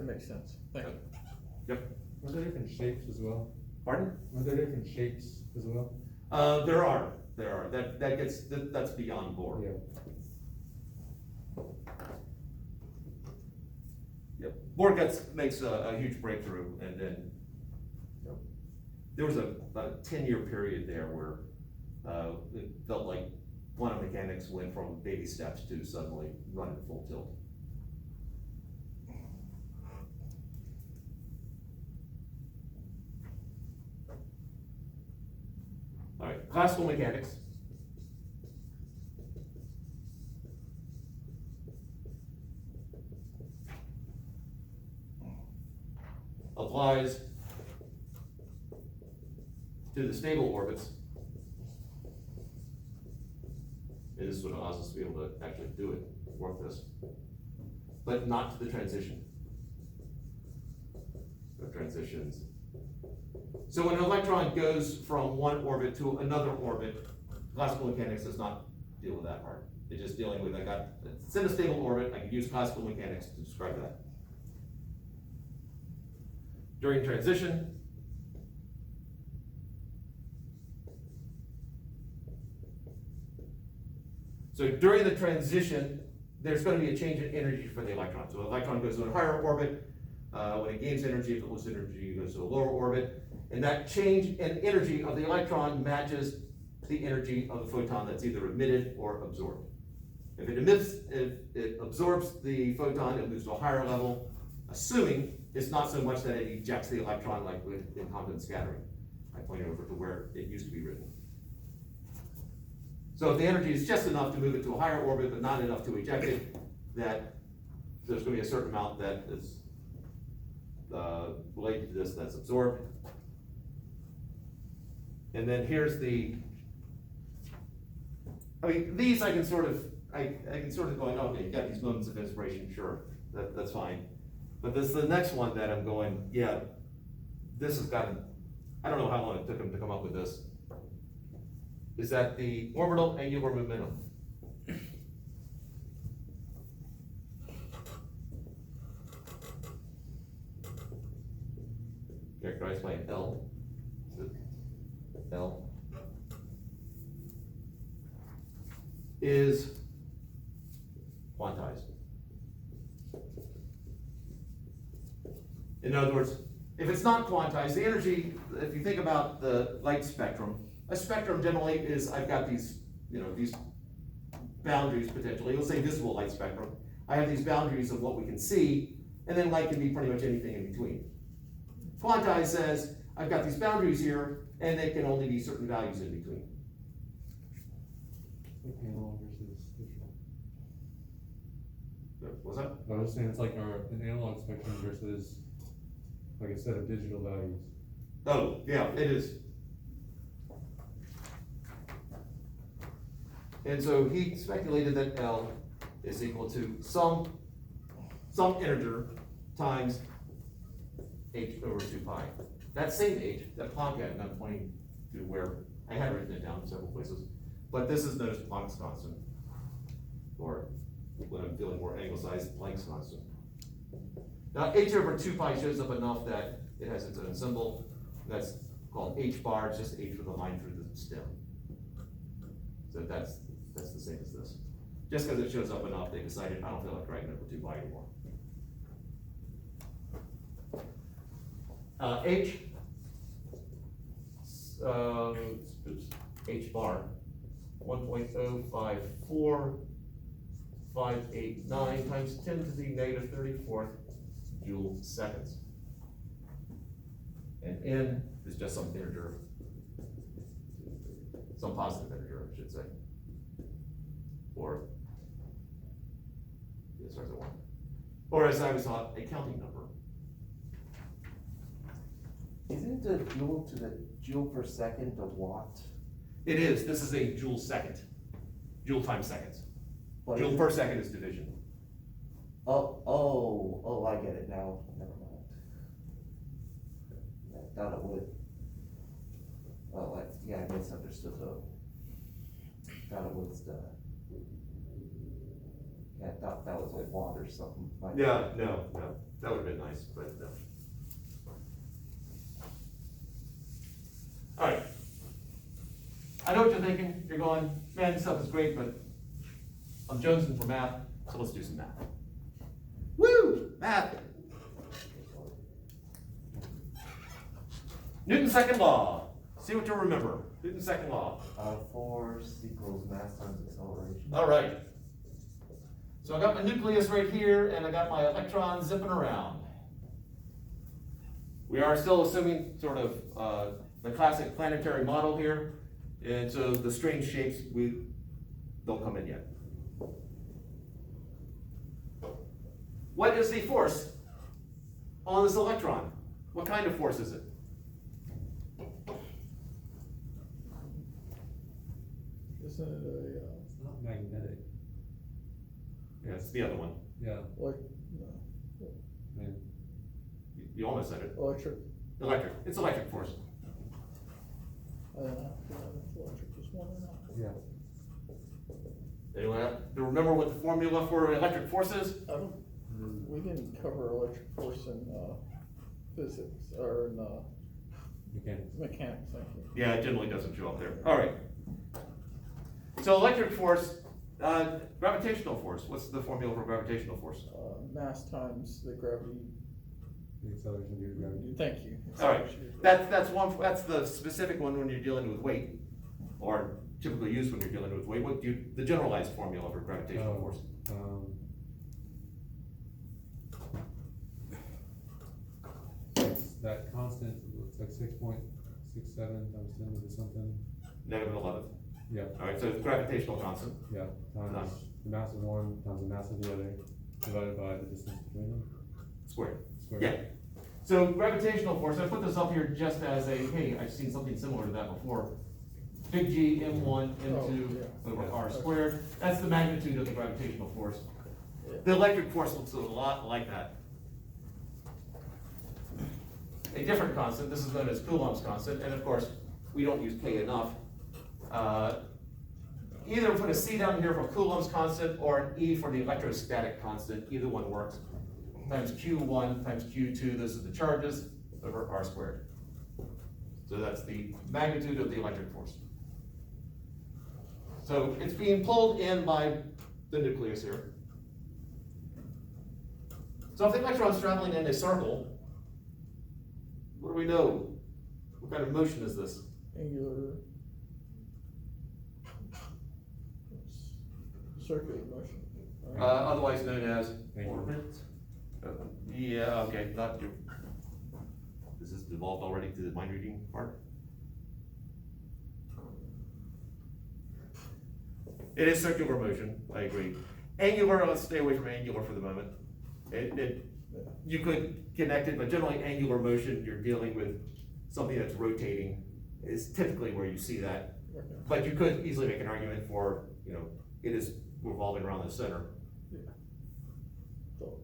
That makes sense. Thank you. Yep. Are there different shapes as well? Pardon? Are there different shapes as well? There are. That's beyond Bohr. Yeah. Yep. Bohr makes a huge breakthrough, and then there was about a 10-year period there where it felt like quantum mechanics went from baby steps to suddenly running full tilt. All right, classical mechanics. Applies to the stable orbits. And this is what allows us to be able to actually do it, work this, but not to the transition. The transitions. So when an electron goes from one orbit to another orbit, classical mechanics does not deal with that part. It's just dealing with, it's in a stable orbit, I can use classical mechanics to describe that. During transition, so during the transition, there's going to be a change in energy for the electron. So the electron goes to a higher orbit. When it gains energy, if it loses energy, it goes to a lower orbit. And that change in energy of the electron matches the energy of the photon that's either emitted or absorbed. If it absorbs the photon, it moves to a higher level, assuming it's not so much that it ejects the electron like in Compton scattering. I pointed over to where it used to be written. So if the energy is just enough to move it to a higher orbit, but not enough to eject it, that there's going to be a certain amount that is related to this that's absorbed. And then here's these I can sort of going, okay, you got these moments of inspiration, sure, that's fine. But this is the next one that I'm going, yeah, this has got, I don't know how long it took him to come up with this, is that the orbital angular momentum. Characterized by an L. L is quantized. In other words, if it's not quantized, the energy, if you think about the light spectrum, a spectrum generally is, I've got these, these boundaries potentially, let's say visible light spectrum. I have these boundaries of what we can see, and then light can be pretty much anything in between. Quantized says, I've got these boundaries here, and they can only be certain values in between. Analog versus digital. What's that? I was saying it's like an analog spectrum versus like a set of digital values. Oh, yeah, it is. And so he speculated that L is equal to some integer times h over 2 pi. That same h that Planck had, and I'm pointing to where I had written it down in several places, but this is known as Planck's constant, or when I'm feeling more anglicized, Planck's constant. Now h over 2 pi shows up enough that it has its own symbol. That's called h bar. It's just h with a line through the stem. So that's the same as this. Just because it shows up enough, they decided I don't feel like writing over 2 pi anymore. H bar 1.054589 times 10 to the negative 34th joule seconds. And N is just some integer, some positive integer, I should say. Or, it starts at 1. Or as I was taught, a counting number. Isn't the joule to the joule per second a watt? It is. This is a joule second. Joule times seconds. But Joule per second is division. Oh, I get it now. Never mind. I thought it would. Oh, I misunderstood though. Thought it was the. I thought that was a watt or something like. Yeah, no, that would've been nice, but no. Alright. I know what you're thinking, you're going, man, this stuff is great, but I'm jonesing for math, so let's do some math. Woo, math! Newton's second law, see what you'll remember, Newton's second law. Force equals mass times acceleration. Alright. So I got my nucleus right here, and I got my electrons zipping around. We are still assuming sort of the classic planetary model here, and so the strange shapes, don't come in yet. What is the force on this electron? What kind of force is it? Isn't it It's not magnetic. Yeah, it's the other one. Yeah, like, I mean, You almost said it. electric, Electric. It's electric force. electric, just one or not? yeah. Anyone have to remember what the formula for electric force is? I don't, we didn't cover electric force in, physics, or in, Mechanics. mechanics, thank you. Yeah, it generally doesn't show up there. All right. So electric force, gravitational force. What's the formula for gravitational force? Mass times the gravity, The acceleration due to gravity. thank you. All right. That's the specific one when you're dealing with weight, or typically used when you're dealing with weight. The generalized formula for gravitational force? It's that constant, it's like 6.67 times 10 to the something. Negative 11. Yeah, All right, so it's gravitational constant. yeah, times the mass of one times the mass of the other, divided by the distance between them, Squared. squared. Yeah. So gravitational force, I put this up here just as a, hey, I've seen something similar to that before. Big G, M1, M2 over R squared. That's the magnitude of the gravitational force. The electric force looks a lot like that. A different constant, this is known as Coulomb's constant, and of course, we don't use K enough. Either put a C down here for Coulomb's constant or an E for the electrostatic constant, either one works. Times Q1 times Q2, those are the charges, over R squared. So that's the magnitude of the electric force. So it's being pulled in by the nucleus here. So if the electron's traveling in a circle, what do we know? What kind of motion is this? Angular. Circular motion. right? Otherwise known as Angular. orbit. Yeah, okay, not your. Is this devolved already to the mind reading part? It is circular motion, I agree. Angular, let's stay away from angular for the moment. You could connect it, but generally angular motion, you're dealing with something that's rotating, is typically where you see that. Okay. But you could easily make an argument for, it is revolving around the center. Yeah. So,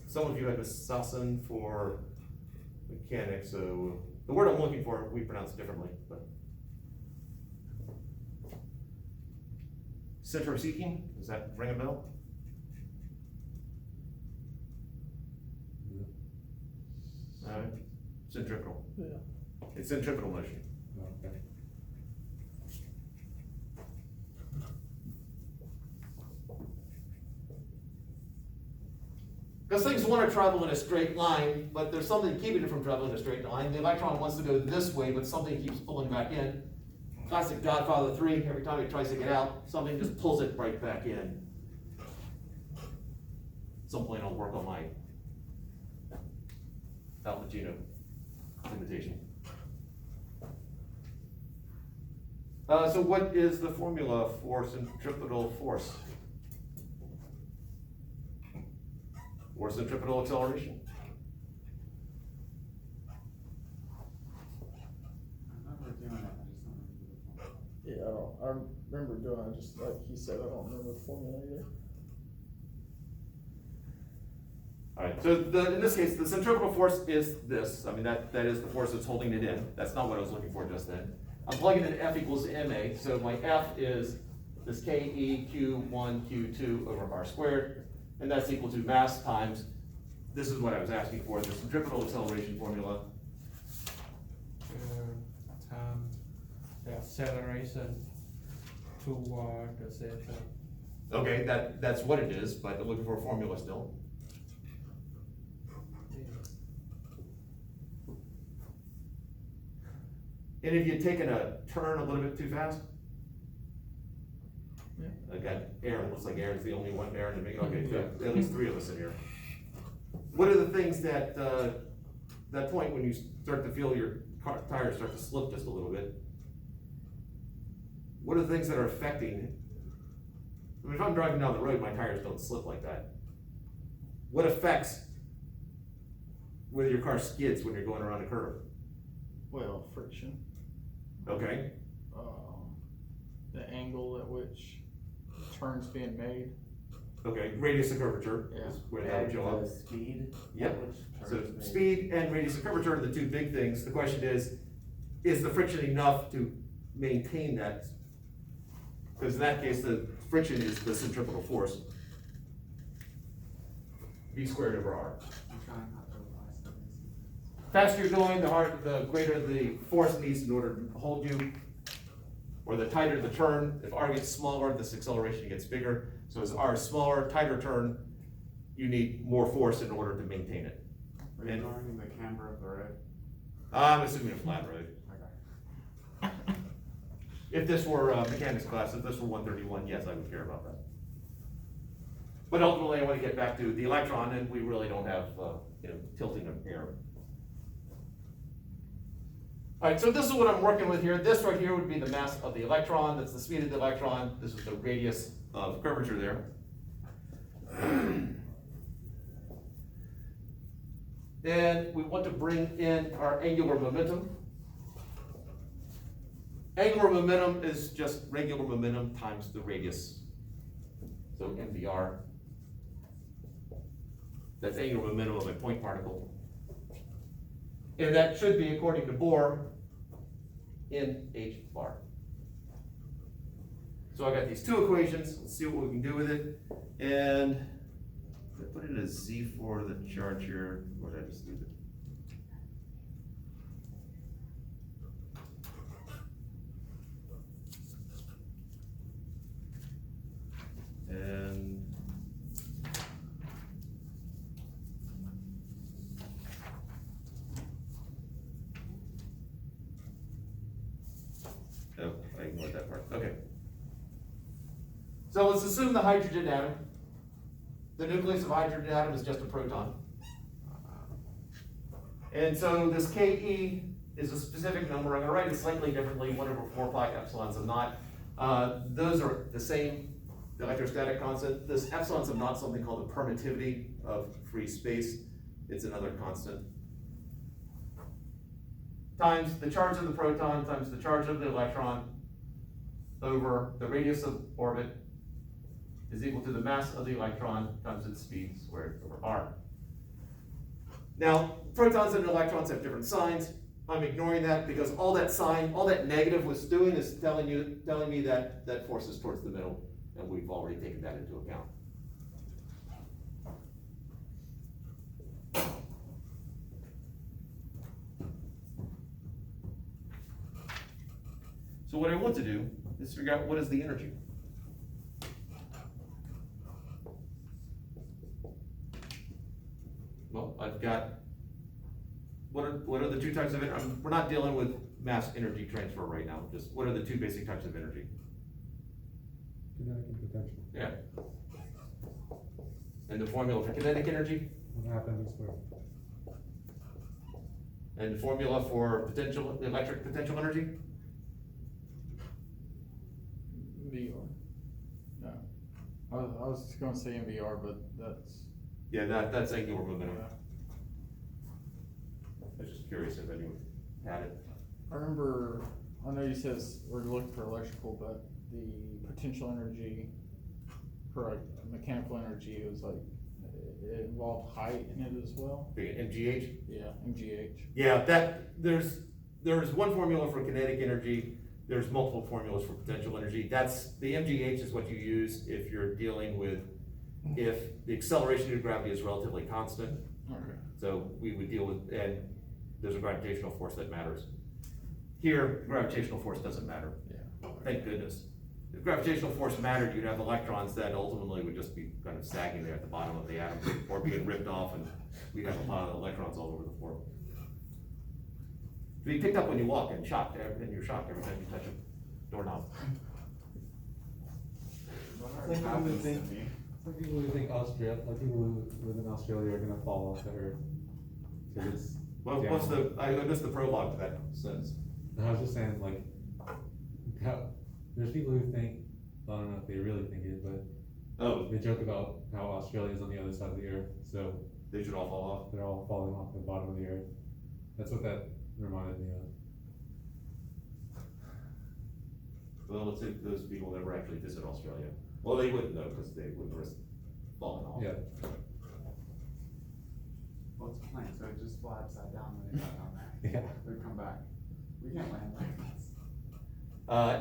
Some of you had Miss Sasson for mechanics, so the word I'm looking for, we pronounce it differently, but. Centrifugal, does that ring a bell? Centripetal. yeah. It's centripetal motion. Okay. Because things want to travel in a straight line, but there's something keeping it from traveling in a straight line. The electron wants to go this way, but something keeps pulling back in. Classic Godfather 3, every time he tries to get out, something just pulls it right back in. At some point I'll work on my Al Pacino imitation. So what is the formula for centripetal force? Or centripetal acceleration? I remember doing that, I just don't remember the Yeah, I remember doing it, just like he said, I don't remember the formula either. Alright, so in this case, the centripetal force is this. I mean, that is the force that's holding it in. That's not what I was looking for just then. I'm plugging in F equals ma, so my F is this KE Q1 Q2 over R squared, and that's equal to mass times, this is what I was asking for, the centripetal acceleration formula. Time the acceleration toward the center. Okay, that's what it is, but I'm looking for a formula still. And if you'd taken a turn a little bit too fast? Yeah. Okay, Aaron, looks like Aaron's the only one, Aaron and me, okay, good. At least three of us in here. What are the things that, that point when you start to feel your tires start to slip just a little bit? What are the things that are affecting? I mean, if I'm driving down the road, my tires don't slip like that. What affects whether your car skids when you're going around a curve? Well, friction, Okay, the angle at which the turn's being made. okay, radius of curvature Yeah. is where that would And show up. the speed. Yep. which So turns me- speed and radius of curvature are the two big things. The question is the friction enough to maintain that? Because in that case, the friction is the centripetal force. V squared over R. I'm trying not to revise that. Faster you're going, the greater the force needs in order to hold you, or the tighter the turn. If R gets smaller, this acceleration gets bigger. So as R is smaller, tighter turn, you need more force in order to maintain it. Are you ignoring the camber of the road? I'm assuming a flat road. Okay. If this were a mechanics class, if this were 131, yes, I would care about that. But ultimately, I want to get back to the electron, and we really don't have, tilting of air. All right, so this is what I'm working with here. This right here would be the mass of the electron. That's the speed of the electron. This is the radius of curvature there. And we want to bring in our angular momentum. Angular momentum is just regular momentum times the radius. So mvr. That's angular momentum of a point particle. And that should be, according to Bohr, in h bar. So I got these two equations. Let's see what we can do with it. And I put in a z for the charge here, or did I just leave it? And oh, I ignored that part. Okay. So let's assume the hydrogen atom. The nucleus of hydrogen atom is just a proton. And so this Ke is a specific number. I'm going to write it slightly differently, 1/4 pi epsilon some naught. Those are the same, the electrostatic constant. This epsilon some naught is something called the permittivity of free space. It's another constant. Times the charge of the proton times the charge of the electron over the radius of orbit is equal to the mass of the electron times its speed squared over r. Now, protons and electrons have different signs. I'm ignoring that because all that sign, all that negative was doing is telling me that that force is towards the middle, and we've already taken that into account. So what I want to do is figure out what is the energy. Well, I've got, what are the two types of energy? We're not dealing with mass energy transfer right now, just what are the two basic types of energy? Kinetic and potential. Yeah. And the formula for kinetic energy? 1/2 mv squared. And the formula for potential, electric potential energy? VR. No. I was gonna say MVR, but that's. Yeah, that's angular momentum. I was just curious if anyone had it. I remember, I know you says we're looking for electrical, but the potential energy for mechanical energy, it was like, it involved height in it as well. MGH? Yeah, MGH. Yeah, there's one formula for kinetic energy. there's multiple formulas for potential energy. The MGH is what you use if you're dealing with, if the acceleration due to gravity is relatively constant. Okay. So we would deal with, and there's a gravitational force that matters. Here, gravitational force doesn't matter. Yeah. Thank goodness. If gravitational force mattered, you'd have electrons that ultimately would just be kind of sagging there at the bottom of the atom, or being ripped off, and we'd have a pile of electrons all over the floor. Be picked up when you walk and shocked, and you're shocked every time you touch a doorknob. It's like people who think Australia, like people who live in Australia are gonna fall off the earth. So it's What's down. I missed the prologue to that sentence. And I was just saying, like, how, there's people who think, I don't know if they really think it, but Oh, they joke about how Australia's on the other side of the earth, so they should all fall off. they're all falling off the bottom of the earth. That's what that reminded me of. Well, let's say those people never actually visit Australia. Well, they wouldn't know, because they wouldn't risk falling off. Yeah. Well, it's a plane, so it just fly upside down when they got down there. Yeah. They come back. We can't land like this.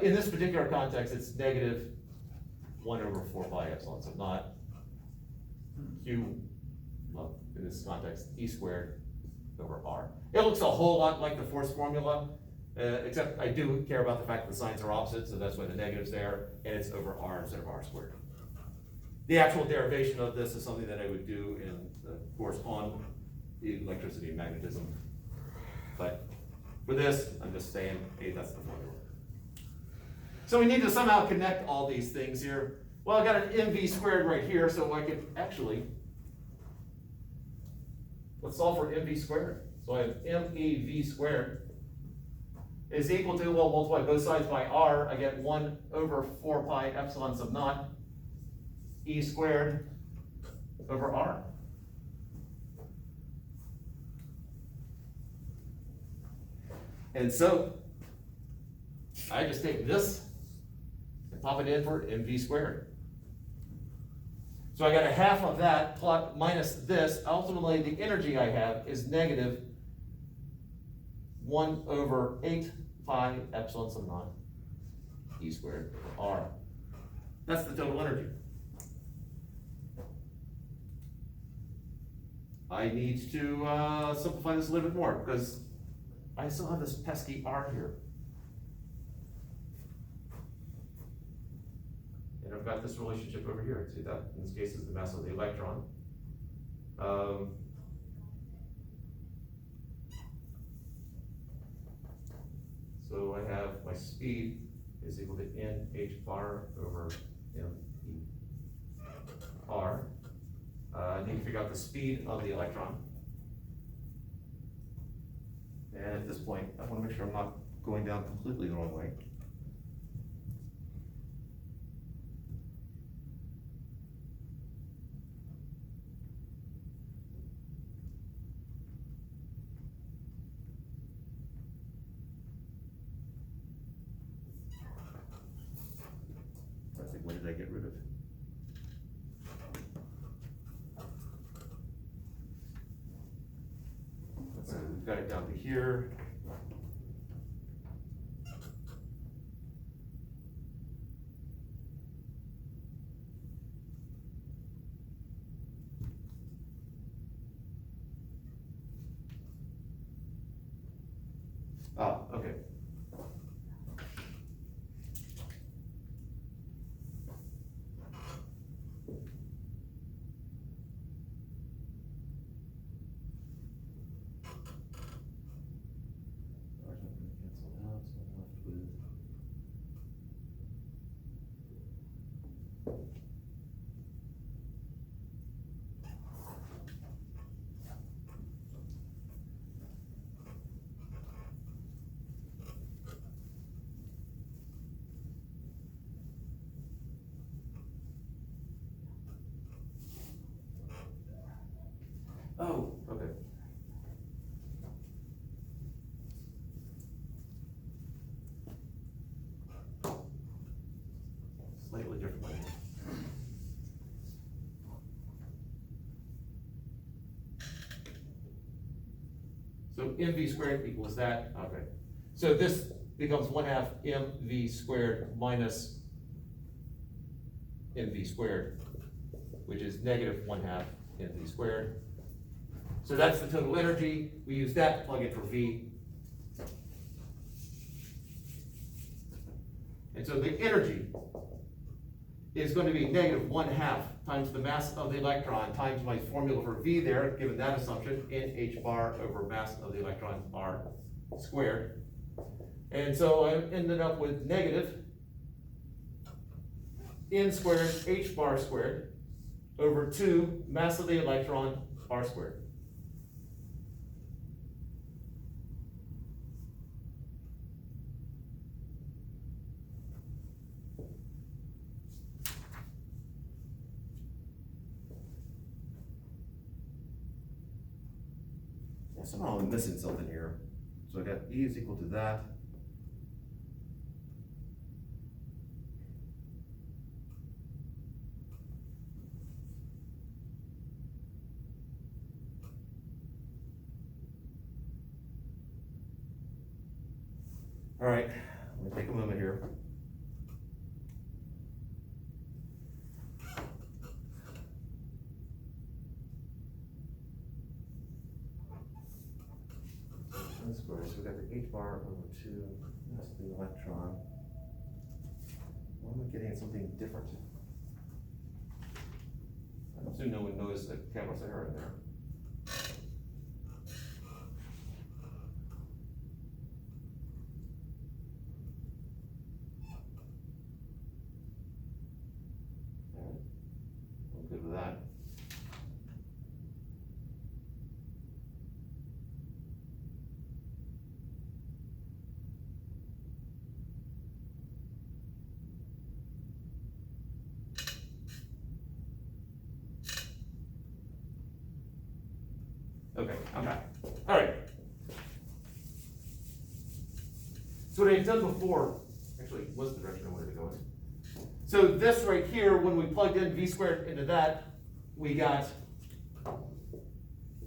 In this particular context, it's negative 1/4π, so not Q, well, in this context, E squared over R. It looks a whole lot like the force formula, except I do care about the fact that the signs are opposite, so that's why the negative's there, and it's over R instead of R squared. The actual derivation of this is something that I would do in the course on electricity and magnetism. But for this, I'm just saying, hey, that's the formula. So we need to somehow connect all these things here. Well, I got an mv squared right here, so I could actually, let's solve for mv squared. So I have mev squared is equal to, well, multiply both sides by r, I get 1/4π epsilon sub naught e squared over r. And so I just take this and pop it in for mv squared. So I got a half of that plus minus this. Ultimately, the energy I have is negative 1/8π epsilon sub naught e squared over r. That's the total energy. I need to simplify this a little bit more because I still have this pesky r here. And I've got this relationship over here. See that, in this case, is the mass of the electron. So I have my speed is equal to nh bar over m e r. I need to figure out the speed of the electron. And at this point, I want to make sure I'm not going down completely the wrong way. I think, what did I get rid of? So we've got it down to here. Ah, okay. Oh, okay. Slightly differently. So mv squared equals that, okay. So this becomes 1/2 mv squared minus mv squared, which is negative 1/2 mv squared. So that's the total energy. We use that to plug in for V. And so the energy is going to be negative 1/2 times the mass of the electron times my formula for V there, given that assumption, NH bar over mass of the electron R squared. And so I ended up with negative N squared H bar squared over 2 mass of the electron R squared. Somehow I'm missing something here. So I got E is equal to that. All right, let me take a moment here. Square, so we got the H bar over 2, that's the electron. Why am I getting something different? I assume no one knows the Campos error in there. All right, I'm good with that. Okay, I'm back. All right. So what I've done before, actually was the direction I wanted to go in. So this right here, when we plugged in V squared into that, we got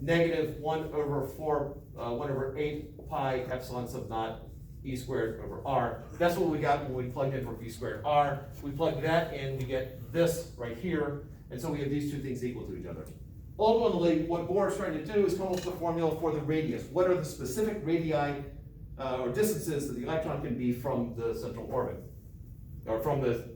negative 1 over 4, 1 over 8 pi epsilon sub naught E squared over R. That's what we got when we plugged in for V squared R. We plug that in, we get this right here, and so we have these two things equal to each other. Ultimately, what Bohr is trying to do is come up with a formula for the radius. What are the specific radii or distances that the electron can be from the central orbit, or from the